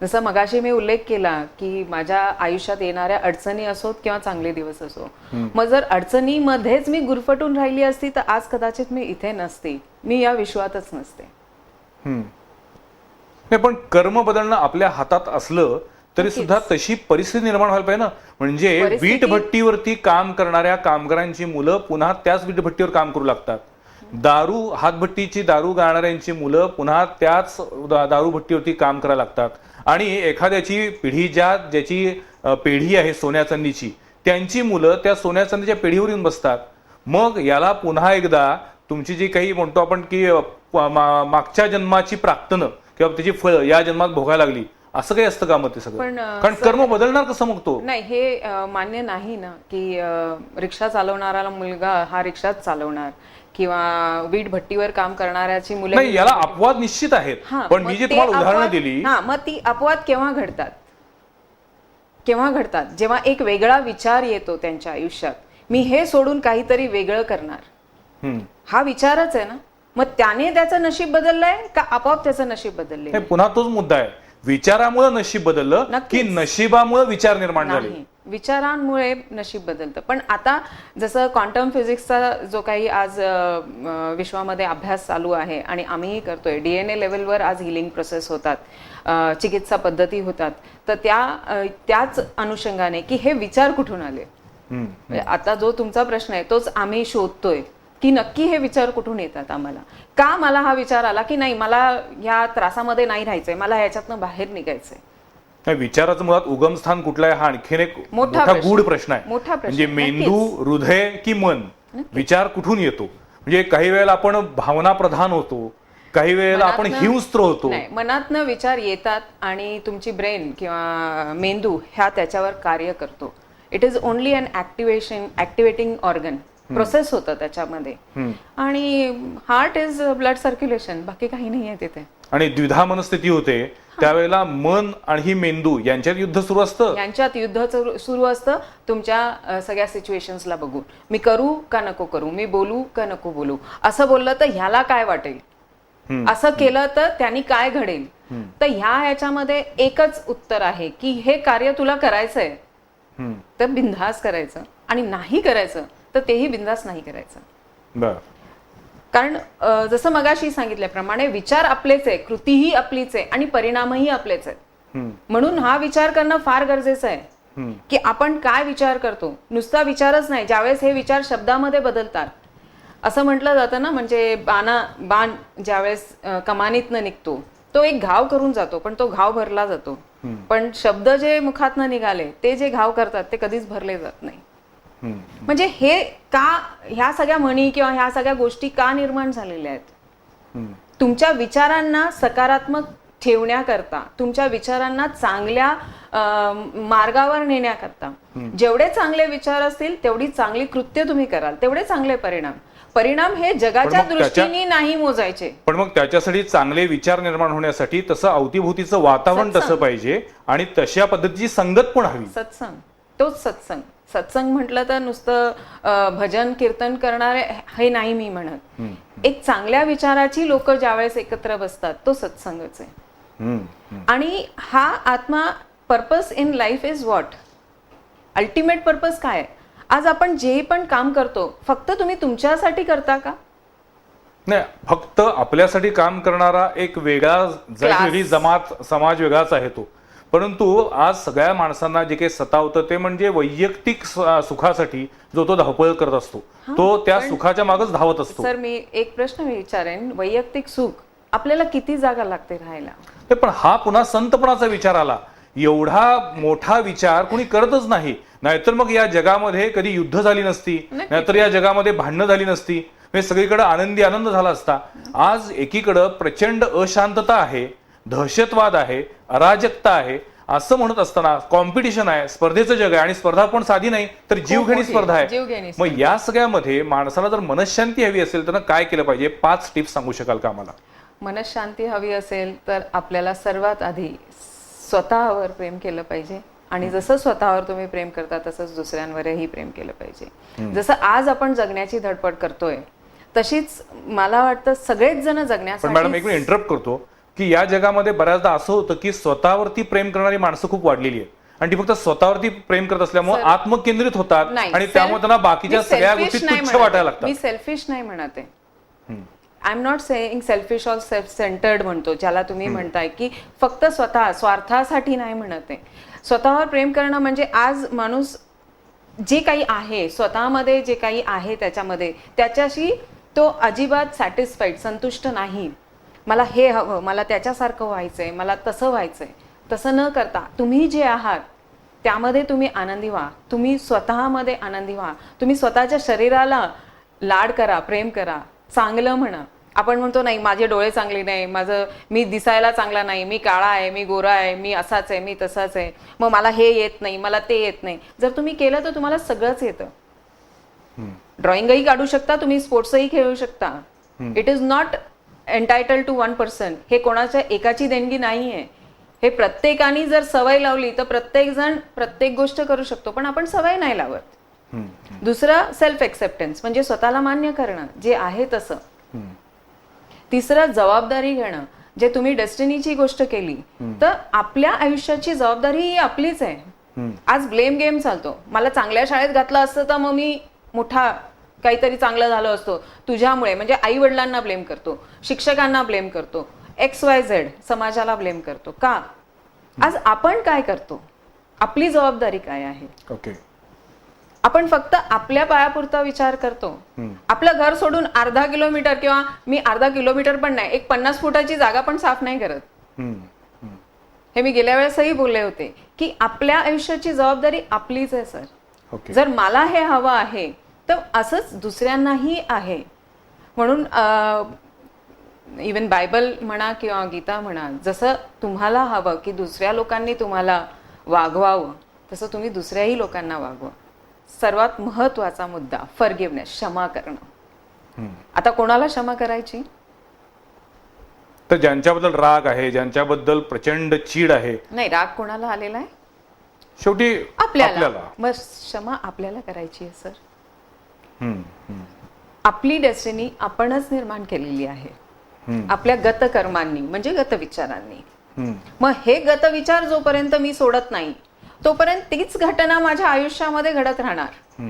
जसं मगाशी मी उल्लेख केला की माझ्या आयुष्यात येणाऱ्या अडचणी असोत किंवा चांगले दिवस असो, मग जर अडचणीमध्येच मी गुरफटून राहिली असती तर आज कदाचित मी इथे नसते, मी या विश्वातच नसते. नाही, पण कर्म बदलणं आपल्या हातात असलं तरी सुद्धा तशी परिस्थिती निर्माण व्हायला पाहिजे ना. म्हणजे वीट भट्टीवरती काम करणाऱ्या कामगारांची मुलं पुन्हा त्याच वीट भट्टीवर काम करू लागतात. दारू हातभट्टीची दारू गाळणाऱ्यांची मुलं पुन्हा त्याच दारू भट्टीवरती काम करायला लागतात. आणि एखाद्याची पिढी ज्याची पेढी आहे सोन्या चांदीची, त्यांची मुलं त्या सोन्या चांदीच्या पेढीवर येऊन बसतात. मग याला पुन्हा एकदा तुमची जी काही म्हणतो आपण की मागच्या जन्माची प्राक्तनं किंवा त्याची फळं या जन्मात भोगायला लागली, असं काही असतं का मग ते सगळं? कारण कर्म बदलणार कसं मग तो? नाही, हे मान्य नाही ना की रिक्षा चालवणारा मुलगा हा रिक्षाच चालवणार किंवा वीट भट्टीवर काम करणाऱ्याची मुलं. नाही, याला अपवाद निश्चित आहेत, पण मी जे तुम्हाला उदाहरणं दिली. मग ती अपवाद केव्हा घडतात? जेव्हा एक वेगळा विचार येतो त्यांच्या आयुष्यात, मी हे सोडून काहीतरी वेगळं करणार, हम्म. हा विचारच आहे ना. मग त्याने त्याचं नशीब बदललंय का आपोआप त्याचं नशीब बदललंय? नाही, पुन्हा तोच मुद्दा आहे, विचारामुळे नशीब बदललं की नक्कीच. नशिबामुळे विचार निर्माण झाले? नाही, विचारांमुळे नशीब बदलतं. पण आता जसं क्वांटम फिजिक्सचा जो काही आज विश्वामध्ये अभ्यास चालू आहे आणि आम्हीही करतोय, DNA लेवलवर आज हिलिंग प्रोसेस होतात, चिकित्सा पद्धती होतात, तर त्याच अनुषंगाने की हे विचार कुठून आले, आता जो तुमचा प्रश्न आहे तोच आम्ही शोधतोय की नक्की हे विचार कुठून येतात आम्हाला. का मला हा विचार आला की नाही, मला या त्रासामध्ये नाही राहायचंय, मला ह्याच्यातनं बाहेर निघायचंय. विचाराचं मुळात उगमस्थान कुठलं आहे हा आणखीन एक मोठा मोठा प्रश्न. गूढ प्रश्न आहे. मोठा प्रश्न. म्हणजे मेंदू, हृदय की मन, विचार कुठून येतो? म्हणजे काही वेळेला आपण भावना प्रधान होतो, काही वेळेला आपण हिंस्त्र होतो. नाही, मनातनं विचार येतात आणि तुमची ब्रेन किंवा मेंदू ह्या त्याच्यावर कार्य करतो. It is only an activating organ, process होतं त्याच्यामध्ये. आणि हार्ट इज ब्लड सर्क्युलेशन, बाकी काही नाही आहे तिथे. आणि द्विधा मनस्थिती होते त्यावेळेला मन आणि मेंदू यांच्यात युद्ध सुरू असतं. यांच्यात युद्ध सुरू असतं तुमच्या सगळ्या सिच्युएशन्सला बघून. मी करू का नको करू, मी बोलू का नको बोलू, असं बोललं तर ह्याला काय वाटेल, असं केलं तर त्यांनी काय घडेल. तर ह्याच्यामध्ये एकच उत्तर आहे की हे कार्य तुला करायचंय तर बिनधास्त करायचं, आणि नाही करायचं तर तेही बिनधास्त नाही करायचं. बरं. कारण जसं मगाशी सांगितल्याप्रमाणे विचार आपलेच आहे, कृतीही आपलीच आहे आणि परिणामही आपलेच आहेत. म्हणून हा विचार करणं फार गरजेचं आहे की आपण काय विचार करतो. नुसता विचारच नाही, ज्यावेळेस हे विचार शब्दामध्ये बदलतात, असं म्हटलं जातं ना, म्हणजे बाण ज्यावेळेस कमानीतनं निघतो तो एक घाव करून जातो, पण तो घाव भरला जातो. पण शब्द जे मुखातनं निघाले ते जे घाव करतात ते कधीच भरले जात नाही. म्हणजे हे का, ह्या सगळ्या म्हणी किंवा ह्या सगळ्या गोष्टी का निर्माण झालेल्या आहेत? तुमच्या विचारांना सकारात्मक ठेवण्याकरता, तुमच्या विचारांना चांगल्या मार्गावर नेण्याकरता. जेवढे चांगले विचार असतील तेवढी चांगली कृत्य तुम्ही कराल, तेवढे चांगले परिणाम हे जगाच्या दृष्टीने नाही मोजायचे. पण मग त्याच्यासाठी चांगले विचार निर्माण होण्यासाठी तसं अवतीभोवतीचं वातावरण तसं पाहिजे आणि तशा पद्धतीची संगत पण हवी. सत्संग, तोच सत्संग. सत्संग म्हटलं तर नुसतं भजन कीर्तन करणारे हे नाही मी म्हणत. एक चांगल्या विचाराची लोक ज्यावेळेस एकत्र बसतात तो सत्संगच आहे. आणि हा आत्मा, purpose in life is what, ultimate purpose काय आहे? आज आपण जे पण काम करतो फक्त तुम्ही तुमच्यासाठी करता का? नाही, फक्त आपल्यासाठी काम करणारा एक वेगळा, वेगळी जमात, समाज वेगळाच आहे तो. परंतु आज सगळ्या माणसांना जे काही सतावतं ते म्हणजे वैयक्तिक सुखासाठी जो तो धावपळ करत असतो, तो त्या सुखाच्या मागच धावत असतो. सर, मी एक प्रश्न विचारेन, वैयक्तिक सुख आपल्याला किती जागा लागते राहायला? पण हा पुन्हा संतपणाचा विचार आला. एवढा मोठा विचार कोणी करतच नाही. नाहीतर मग या जगामध्ये कधी युद्ध झाली नसती, नाहीतर या जगामध्ये भांडणं झाली नसती, म्हणजे सगळीकडे आनंदी आनंद झाला असता. आज एकीकडं प्रचंड अशांतता आहे, दहशतवाद आहे, अराजकता आहे. असं म्हणत असताना कॉम्पिटिशन आहे, स्पर्धेचं जग आहे, आणि स्पर्धा पण साधी नाही तर जीवघेणी स्पर्धा आहे. मग या सगळ्यामध्ये माणसाला जर मनशांती हवी असेल तर काय केलं पाहिजे? 5 टिप्स सांगू शकाल का आम्हाला? मनशांती हवी असेल तर आपल्याला सर्वात आधी स्वतःवर प्रेम केलं पाहिजे. आणि जसं स्वतःवर तुम्ही प्रेम करता तसंच दुसऱ्यांवरही प्रेम केलं पाहिजे. जसं आज आपण जगण्याची धडपड करतोय तशीच मला वाटतं सगळेच जण जगण्यासाठी. पण मॅडम, एक मिनिट इंटरप्ट करतो की या जगामध्ये बऱ्याचदा असं होतं की स्वतःवरती प्रेम करणारी माणसं खूप वाढलेली आहेत, आणि ती फक्त स्वतःवरती प्रेम करत असल्यामुळे आत्मकेंद्रित होतात आणि त्यामुळे त्यांना बाकीच्या सगळ्या गोष्टी तुच्छ वाटायला लागतात. मी सेल्फिश नाही म्हणत आहे. I am not saying selfish or self centred म्हणतो ज्याला तुम्ही म्हणताय, की फक्त स्वतः स्वार्थासाठी नाही म्हणत आहे. स्वतःवर प्रेम करणं म्हणजे आज माणूस जे काही आहे स्वतःमध्ये, जे काही आहे त्याच्यामध्ये, त्याच्याशी तो अजिबात सॅटिस्फाईड, संतुष्ट नाही. मला हे हवं, मला त्याच्यासारखं व्हायचंय, मला तसं व्हायचंय. तसं न करता तुम्ही जे आहात त्यामध्ये तुम्ही आनंदी व्हा, तुम्ही स्वतःमध्ये आनंदी व्हा. तुम्ही स्वतःच्या शरीराला लाड करा, प्रेम करा, चांगलं म्हणा. आपण म्हणतो नाही माझे डोळे चांगले नाही, मी दिसायला चांगला नाही, मी काळा आहे, मी गोरा आहे, मी असाच आहे, मी तसाच आहे, मग मला हे येत नाही, मला ते येत नाही. जर तुम्ही केलं तर तुम्हाला सगळंच येतं. ड्रॉइंगही काढू शकता तुम्ही, स्पोर्ट्सही खेळू शकता. It is not entitled to 1%. हे कोणाच्या एकाची देणगी नाहीये. हे प्रत्येकाने जर सवय लावली तर प्रत्येक जण प्रत्येक गोष्ट करू शकतो, पण आपण सवय नाही लावत. दुसरं सेल्फ एक्सेप्टन्स म्हणजे स्वतःला मान्य करणं जे आहे तसं. तिसरं जबाबदारी घेणं. जे तुम्ही डेस्टिनीची गोष्ट केली तर आपल्या आयुष्याची जबाबदारी ही आपलीच आहे. आज ब्लेम गेम चालतो. मला चांगल्या शाळेत घातलं असतं तर मग मी मोठा काहीतरी चांगलं झालं असतो तुझ्यामुळे. म्हणजे आई वडिलांना ब्लेम करतो, शिक्षकांना ब्लेम करतो, XYZ समाजाला ब्लेम करतो. का? आज आपण काय करतो? आपली जबाबदारी काय आहे? ओके. आपण फक्त आपल्या पायापुरता विचार करतो. आपलं घर सोडून अर्धा किलोमीटर किंवा मी अर्धा किलोमीटर पण नाही, एक 50 फुटाची जागा पण साफ नाही करत. हे मी गेल्या वेळेसही बोलले होते की आपल्या आयुष्याची जबाबदारी आपलीच आहे सर. ओके. जर मला हे हवं आहे तर असंच दुसऱ्यांनाही आहे. म्हणून इवन बायबल म्हणा किंवा गीता म्हणा, जसं तुम्हाला हवं की दुसऱ्या लोकांनी तुम्हाला वागवावं तसं तुम्ही दुसऱ्याही लोकांना वागवा. सर्वात महत्वाचा मुद्दा फॉरगिव्हनेस, क्षमा करणं. आता कोणाला क्षमा करायची? तर ज्यांच्याबद्दल राग आहे, ज्यांच्याबद्दल प्रचंड चीड आहे, नाही, राग कोणाला आलेला आहे? शेवटी आपल्याला. मग क्षमा आपल्याला करायची आहे सर. आपली डेस्टिनी आपणच निर्माण केलेली आहे आपल्या गतकर्मांनी म्हणजे गतविचारांनी. मग हे गतविचार जोपर्यंत मी सोडत नाही तोपर्यंत तीच घटना माझ्या आयुष्यामध्ये घडत राहणार.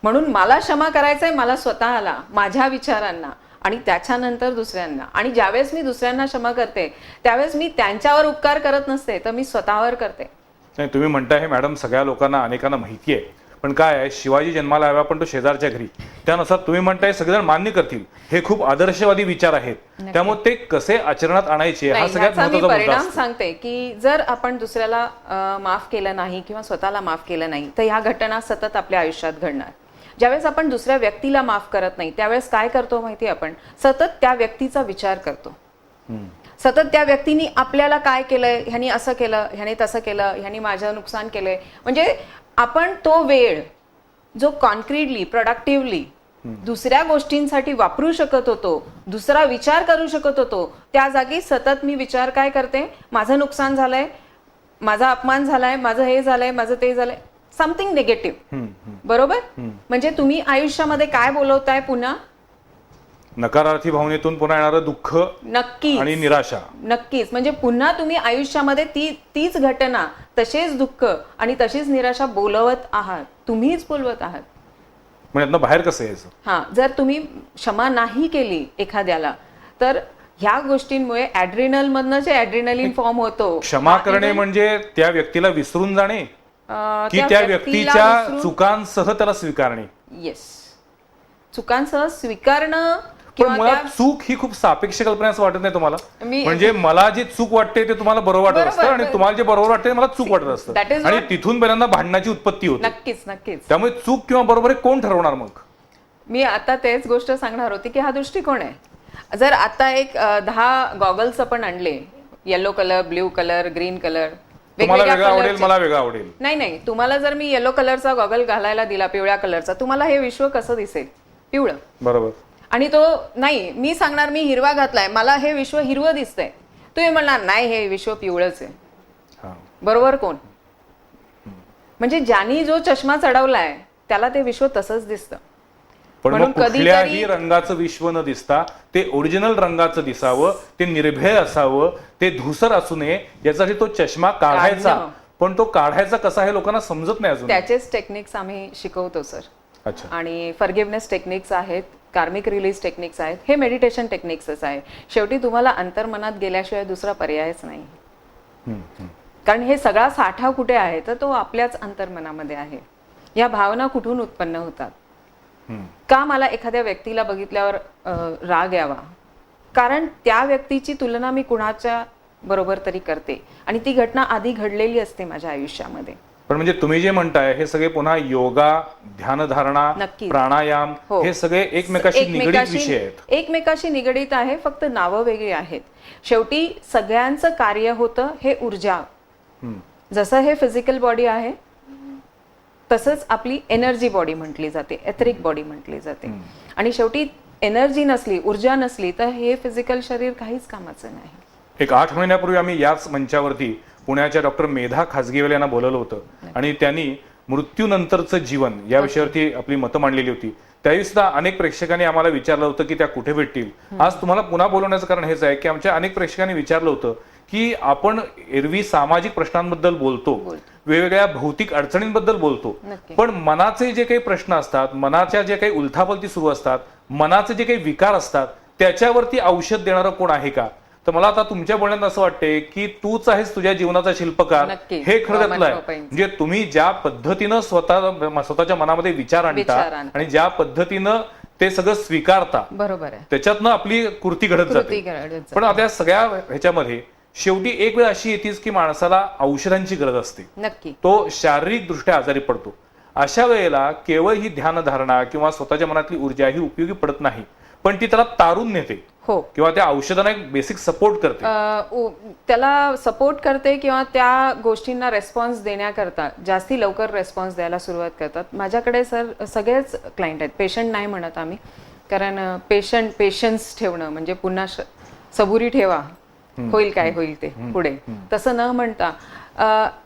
म्हणून मला क्षमा करायचंय, मला स्वतःला, माझ्या विचारांना आणि त्याच्यानंतर दुसऱ्यांना. आणि ज्यावेळेस मी दुसऱ्यांना क्षमा करते त्यावेळेस मी त्यांच्यावर उपकार करत नसते तर मी स्वतःवर करते. नाही, तुम्ही म्हणताय हे मॅडम सगळ्या लोकांना, अनेकांना माहिती आहे. पण काय आहे, शिवाजी जन्माला यावा पण तो शेजारच्या घरी. त्यानुसार तुम्ही म्हणताय सगळेजण मान्य करतील. हे खूप आदर्शवादी विचार आहेत. त्यामुळे ते कसे आचरणात आणायचे हा सगळ्यात मी महत्त्वाचा मुद्दा परिणाम असतो. सांगते की जर आपण दुसऱ्याला माफ केलं नाही किंवा स्वतःला माफ केलं नाही तर ह्या घटना सतत आपल्या आयुष्यात घडणार. ज्यावेळेस आपण दुसऱ्या व्यक्तीला माफ करत नाही त्यावेळेस काय करतो माहिती? आपण सतत त्या व्यक्तीचा विचार करतो. सतत त्या व्यक्तीने आपल्याला काय केलंय, ह्यानी असं केलं, ह्याने तसं केलं, ह्यानी माझं नुकसान केलंय. म्हणजे आपण तो वेळ जो कॉन्क्रीटली, प्रोडक्टिव्हली दुसऱ्या गोष्टींसाठी वापरू शकत होतो, दुसरा विचार करू शकत होतो, त्या जागी सतत मी विचार काय करते? माझं नुकसान झालंय, माझा अपमान झालाय, माझं हे झालंय, माझं ते झालंय, समथिंग निगेटिव्ह. बरोबर? म्हणजे तुम्ही आयुष्यामध्ये काय बोलवताय? पुन्हा नकारार्थी भावनेतून पुन्हा येणारं दुःख नक्कीच आणि निराशा. नक्कीच. म्हणजे पुन्हा तुम्ही आयुष्यामध्ये तीच घटना, तसेच दुःख आणि तशीच निराशा बोलवत आहात. तुम्हीच बोलवत आहात. म्हणजे यातनं बाहेर कसं यायचं? हा, जर तुम्ही क्षमा नाही केली एखाद्याला तर ह्या गोष्टींमुळे ऍड्रिनल मधनं जे ऍड्रिनलिन फॉर्म होतो. क्षमा करणे म्हणजे त्या व्यक्तीला विसरून जाणे की त्या व्यक्तीच्या चुकांसह त्याला स्वीकारणे? येस, चुकांसह स्वीकारणं. पण मुळात चूक ही खूप सापेक्ष कल्पना असं वाटत नाही तुम्हाला? मी- म्हणजे मला जे चूक वाटते ते तुम्हाला बरोबर वाटत असतं आणि तुम्हाला जे बरोबर वाटते ते मला चूक वाटत That असतं. is आणि what- तिथून पहिल्यांदा भांडणाची उत्पत्ती होते. नक्कीच नक्कीच. त्यामुळे चूक किंवा बरोबर हे कोण ठरवणार मग? मी आता तेच गोष्ट सांगणार होती की हा दृष्टिकोन आहे. जर आता एक 10 गॉगल्स आपण आणले, yellow colour, blue colour, green colour, तुम्हाला वेगळा आवडेल, मला वेगळा आवडेल. नाही, तुम्हाला जर मी येलो कलरचा गॉगल घालायला दिला, पिवळ्या कलरचा, तुम्हाला हे विश्व कसं दिसेल? पिवळं. बरोबर. आणि तो नाही, मी सांगणार मी हिरवा घातलाय, मला हे विश्व हिरवं दिसतंय. तुम्ही म्हणणार नाही, हे विश्व पिवळंच आहे. बरोबर कोण? म्हणजे ज्यांनी जो चष्मा चढवलाय त्याला ते विश्व तसंच दिसतं. पण मग कुठल्याही रंगाचं विश्व न दिसता ते ओरिजिनल रंगाचं दिसावं, ते निर्भय असावं, ते धूसर असू नये यासाठी तो चष्मा काढायचा. पण तो काढायचा कसा हे लोकांना समजत नाही अजून. त्याचेच टेक्निक्स आम्ही शिकवतो सर. अच्छा. आणि फॉरगिव्हनेस टेक्निक्स आहेत, कार्मिक रिलीज टेक्निक्स आहेत, हे मेडिटेशन टेक्निक्सच आहे. शेवटी तुम्हाला अंतर्मनात गेल्याशिवाय दुसरा पर्यायच नाही. कारण हे सगळा साठा कुठे आहे तर तो आपल्याच अंतर्मनामध्ये आहे. या भावना कुठून उत्पन्न होतात? का मला एखाद्या व्यक्तीला बघितल्यावर राग यावा? कारण त्या व्यक्तीची तुलना मी कुणाच्या बरोबर तरी करते आणि ती घटना आधी घडलेली असते माझ्या आयुष्यामध्ये. पण म्हणजे तुम्ही जे म्हणताय हे सगळे पुन्हा योगा, ध्यानधारणा, प्राणायाम हे सगळे एकमेकाशी निगडीत विषय आहेत. एकमेकाशी निगडीत आहे, फक्त नावं वेगळी आहेत. शेवटी सगळ्यांचं कार्य होतं हे ऊर्जा. जसं हे फिजिकल बॉडी आहे तसंच आपली एनर्जी बॉडी म्हटली जाते, एथरिक बॉडी म्हटली जाते. आणि शेवटी एनर्जी नसली, ऊर्जा नसली तर हे फिजिकल शरीर काहीच कामाचं नाही. एक 8 महिन्यापूर्वी आम्ही याच मंचावरती पुण्याच्या डॉक्टर मेधा खाजगीवाले यांना बोलवलं होतं आणि त्यांनी मृत्यूनंतरचं जीवन या विषयावरती आपली मतं मांडलेली होती. त्यावेळी सुद्धा अनेक प्रेक्षकांनी आम्हाला विचारलं होतं की त्या कुठे भेटतील. आज तुम्हाला पुन्हा बोलवण्याचं कारण हेच आहे की आमच्या अनेक प्रेक्षकांनी विचारलं होतं की आपण एरवी सामाजिक प्रश्नांबद्दल बोलतो, वेगवेगळ्या भौतिक अडचणींबद्दल बोलतो, नक्की. पण मनाचे जे काही प्रश्न असतात, मनाच्या जे काही उलथापलती सुरू असतात, मनाचे जे काही विकार असतात, त्याच्यावरती औषध देणारं कोण आहे का? तर मला आता तुमच्या बोलण्यात असं वाटतंय की तूच आहेस तुझ्या जीवनाचा शिल्पकार. नक्की. हे खरं त्यातलं आहे. point. म्हणजे तुम्ही ज्या पद्धतीनं स्वतःच्या मनामध्ये विचार आणता आणि ज्या पद्धतीनं ते सगळं स्वीकारता, बरोबर आहे. त्याच्यातनं आपली कृती घडत जाते. पण आता या सगळ्या ह्याच्यामध्ये शेवटी एक वेळ अशी येतीच की माणसाला औषधांची गरज असते. नक्की. तो शारीरिक दृष्ट्या आजारी पडतो. अशा वेळेला केवळ ही ध्यानधारणा किंवा स्वतःच्या मनातली ऊर्जा ही उपयोगी पडत नाही, पण ती त्याला तारून नेते हो. किंवा त्या औषधांना एक बेसिक सपोर्ट करते. त्याला सपोर्ट करते किंवा त्या गोष्टींना रेस्पॉन्स देण्याकरता जास्ती लवकर रेस्पॉन्स द्यायला सुरुवात करतात. माझ्याकडे सर सगळेच क्लायंट आहेत, पेशंट नाही म्हणत आम्ही, कारण पेशन्स ठेवणं म्हणजे पुन्हा सबुरी ठेवा, होईल काय होईल ते पुढे, तसं न म्हणता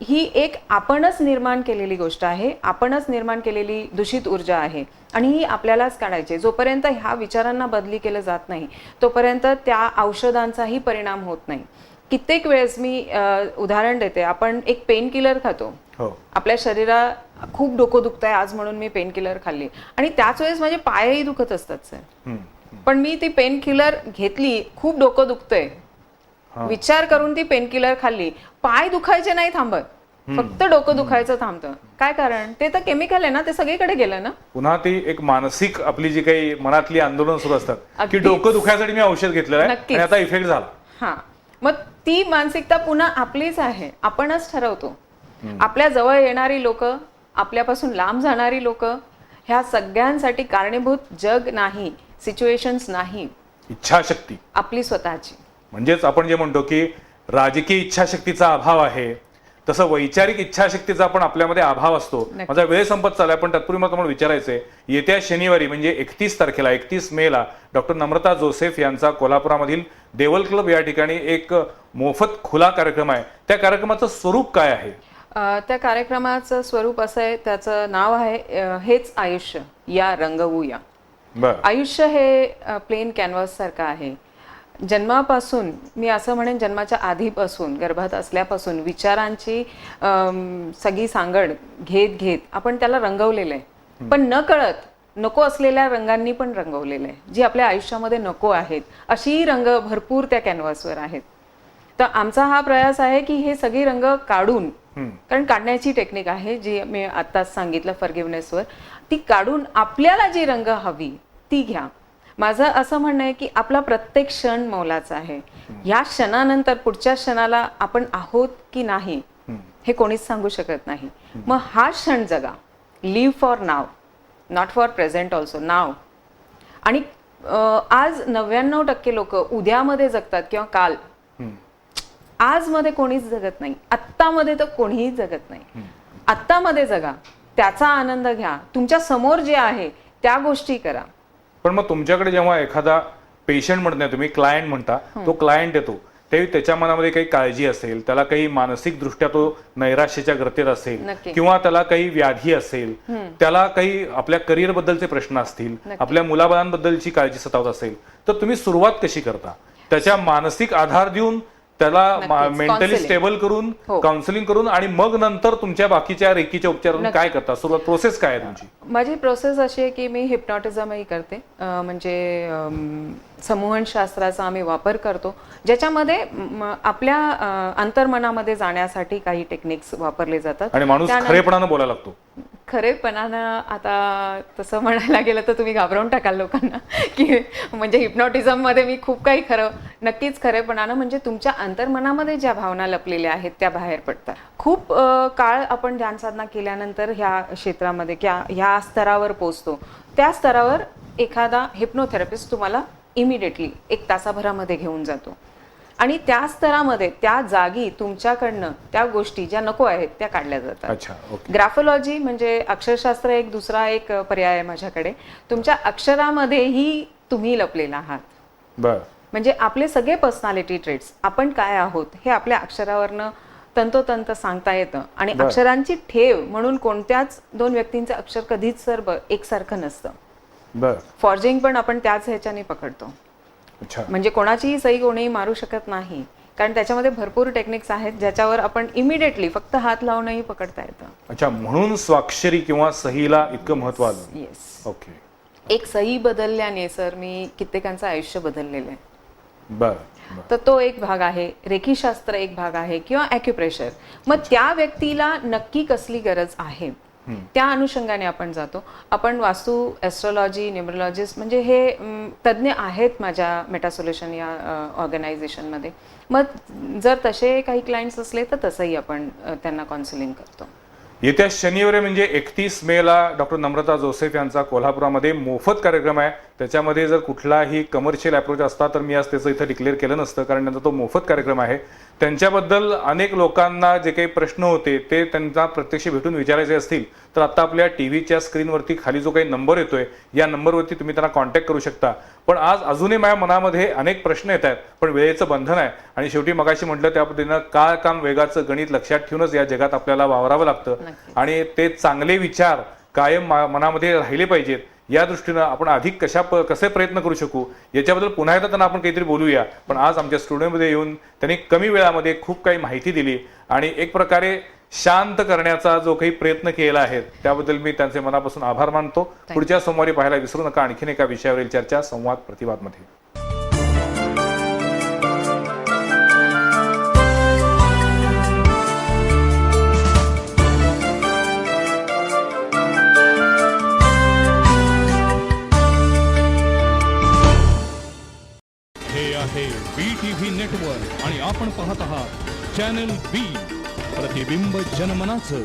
ही एक आपणच निर्माण केलेली गोष्ट आहे, आपणच निर्माण केलेली दूषित ऊर्जा आहे आणि ही आपल्यालाच काढायची. जोपर्यंत ह्या विचारांना बदली केलं जात नाही तोपर्यंत त्या औषधांचाही परिणाम होत नाही. कित्येक वेळेस मी उदाहरण देते, आपण एक पेन किलर खातो, आपल्या शरीरात खूप डोकं दुखतंय आज म्हणून मी पेन किलर खाल्ली आणि त्याच वेळेस माझे पायही दुखत असतात सर, पण मी ती पेन किलर घेतली, खूप डोकं दुखतंय विचार करून ती पेन किलर खाल्ली, पाय दुखायचे नाही थांबत, फक्त डोकं दुखायचं थांबतं. काय कारण? ते तर केमिकल आहे ना, ते सगळीकडे गेलं ना. पुन्हा ती एक मानसिक आपली जी काही मनातली आंदोलन सुरू असतात की डोकं दुखायसाठी मी औषध घेतलेलं आहे आणि आता इफेक्ट झाला. हा, मग ती मानसिकता पुन्हा आपलीच आहे, आपणच ठरवतो. आपल्या जवळ येणारी लोक, आपल्यापासून लांब जाणारी लोक, ह्या सगळ्यांसाठी कारणीभूत जग नाही, सिच्युएशन्स नाही, इच्छाशक्ती आपली स्वतःची. म्हणजेच आपण जे म्हणतो की राजकीय इच्छाशक्तीचा अभाव आहे, तसं वैचारिक इच्छाशक्तीचा पण आपल्यामध्ये अभाव असतो. माझा वेळ संपत चाललाय, पण तत्पूर्वी मला तुम्हाला विचारायचंय, येत्या शनिवारी म्हणजे 31 तारखेला 31 मेला डॉक्टर नम्रता जोसेफ यांचा कोल्हापुरामधील देवल क्लब या ठिकाणी एक मोफत खुला कार्यक्रम आहे. त्या कार्यक्रमाचं स्वरूप काय आहे? त्या कार्यक्रमाचं स्वरूप असं आहे, त्याचं नाव आहे हेच आयुष्य, या रंगवूया. आयुष्य हे प्लेन कॅनव्हास सारखं आहे. जन्मापासून, मी असं म्हणेन जन्माच्या आधीपासून, गर्भात असल्यापासून विचारांची सगळी सांगड घेत घेत आपण त्याला रंगवलेलं आहे, पण न कळत नको असलेल्या रंगांनी पण रंगवलेलं आहे, जी आपल्या आयुष्यामध्ये नको आहेत अशी रंग भरपूर त्या कॅनव्हासवर आहेत. तर आमचा हा प्रयास आहे की हे सगळे रंग काढून, कारण काढण्याची टेक्निक आहे जी मी आत्ताच सांगितलं फॉरगिव्हनेसवर, ती काढून आपल्याला जी रंग हवी ती घ्या. माझं असं म्हणणं आहे की आपला प्रत्येक क्षण मोलाचा आहे. या क्षणानंतर पुढच्या क्षणाला आपण आहोत की नाही हे कोणीच सांगू शकत नाही. मग हा क्षण जगा, live for now, not for present also, now. आणि आज 99% लोक उद्यामध्ये जगतात किंवा काल, आजमध्ये कोणीच जगत नाही, आत्तामध्ये तर कोणीही जगत नाही. आत्तामध्ये जगा, त्याचा आनंद घ्या, तुमच्या समोर जे आहे त्या गोष्टी करा. पण मग तुमच्याकडे जेव्हा एखादा पेशंट म्हणत नाही, तुम्ही क्लायंट म्हणता, तो क्लायंट येतो त्यावेळी त्याच्या मनामध्ये काही काळजी असेल, त्याला काही मानसिक दृष्ट्या तो नैराश्याच्या गर्तेत असेल किंवा त्याला काही व्याधी असेल, त्याला काही आपल्या करिअर बद्दलचे प्रश्न असतील, आपल्या मुलाबाळांबद्दलची काळजी सतावत असेल, तर तुम्ही सुरुवात कशी करता? त्याच्या मानसिक आधार देऊन, त्याला मेंटली स्टेबल करून, काउन्सिलिंग करून आणि मग नंतर तुमच्या बाकीच्या रेकीच्या उपचारातून काय करता? सुरुवात प्रोसेस काय आहे तुमची? माझी प्रोसेस अशी आहे की मी हिप्नॉटिझमही करते, म्हणजे समूहनशास्त्राचा आम्ही वापर करतो, ज्याच्यामध्ये आपल्या अंतर्मनामध्ये जाण्यासाठी काही टेक्निक्स वापरले जातात आणि माणूस खरेपणानं बोलायला लागतो. खरेपणानं आता तसं म्हणायला गेलं तर तुम्ही घाबरवून टाकाल लोकांना की म्हणजे हिप्नॉटिझम मध्ये मी खूप काही नक्कीच खरेपणानं, म्हणजे तुमच्या अंतर्मनामध्ये ज्या भावना लपलेल्या आहेत त्या बाहेर पडतात. खूप काळ आपण ध्यान साधना केल्यानंतर ह्या क्षेत्रामध्ये ह्या स्तरावर पोहोचतो. त्या स्तरावर एखादा हिप्नोथेरपिस्ट तुम्हाला इमिडिएटली 1 तासाभरामध्ये घेऊन जातो आणि त्या स्तरामध्ये त्या जागी तुमच्याकडनं त्या गोष्टी ज्या नको आहेत त्या काढल्या जातात. ग्राफोलॉजी म्हणजे अक्षरशास्त्र एक दुसरा एक पर्याय आहे माझ्याकडे. तुमच्या अक्षरामध्येही तुम्ही लपलेला आहात. म्हणजे आपले सगळे पर्सनॅलिटी ट्रेट्स, आपण काय आहोत हे आपल्या अक्षरावरनं तंतोतंत सांगता येतं. आणि बरं. अक्षरांची ठेव म्हणून कोणत्याच दोन व्यक्तींचं अक्षर कधीच सर एकसारखं नसतं. बर. फॉर्जिंग पण आपण त्याच ह्याच्याने पकडतो. अच्छा. म्हणजे कोणाचीही सही कोणीही मारू शकत नाही, कारण त्याच्यामध्ये भरपूर टेक्निक्स आहेत ज्याच्यावर आपण इमिडिएटली फक्त हात लावूनही पकडता येतं. अच्छा, म्हणून स्वाक्षरी किंवा सहीला इतकं महत्व आलं. येस. ओके. एक सही बदलल्याने सर मी कित्येकांचं आयुष्य बदललेलं आहे. बर. तर तो एक भाग आहे, रेखीशास्त्र एक भाग आहे, किंवा ॲक्युप्रेशर. मग त्या व्यक्तीला नक्की कसली गरज आहे त्या अनुषंगाने आपण जातो. आपण वास्तू, ॲस्ट्रॉलॉजी, न्यूमरोलॉजिस्ट म्हणजे हे तज्ज्ञ आहेत माझ्या मेटा सोल्युशन या ऑर्गनायझेशनमध्ये. मग जर तसे काही क्लायंट्स असले तर तसंही आपण त्यांना काउन्सिलिंग करतो. येत्या शनिवारी म्हणजे 31 मेला डॉक्टर नम्रता जोसेफ यांचा कोल्हापुरामध्ये मोफत कार्यक्रम आहे. त्याच्यामध्ये जर कुठलाही कमर्शियल अप्रोच असता तर मी आज त्याचं इथं डिक्लेअर केलं नसतं, कारण त्यांचा तो मोफत कार्यक्रम आहे. त्यांच्याबद्दल अनेक लोकांना जे काही प्रश्न होते ते त्यांना प्रत्यक्ष भेटून विचारायचे असतील तर आता आपल्या टीव्हीच्या स्क्रीनवरती खाली जो काही नंबर येतोय या नंबरवरती तुम्ही त्यांना कॉन्टॅक्ट करू शकता. पण आज अजूनही माझ्या मनामध्ये अनेक प्रश्न येत आहेत, पण वेळेचं बंधन आहे आणि शेवटी मगाशी म्हटलं त्या पद्धतीनं काळ काम वेगाचं गणित लक्षात ठेवूनच या जगात आपल्याला वावरावं लागतं आणि ते चांगले विचार कायम मनामध्ये राहिले पाहिजेत. या दृष्टीनं आपण अधिक कसे प्रयत्न करू शकू याच्याबद्दल पुन्हा एकदा त्यांना आपण काहीतरी बोलूया. पण आज आमच्या स्टुडिओमध्ये येऊन त्यांनी कमी वेळामध्ये खूप काही माहिती दिली आणि एक प्रकारे शांत करण्याचा जो काही प्रयत्न केला आहे त्याबद्दल मी त्यांचे मनापासून आभार मानतो. पुढच्या सोमवारी पाहायला विसरू नका आणखीन एका विषयावरील चर्चा संवाद प्रतिवादमध्ये. हे आहे BTV नेटवर्क आणि आपण पाहत आहात चॅनल B, प्रतिबिंब जनमनाचं.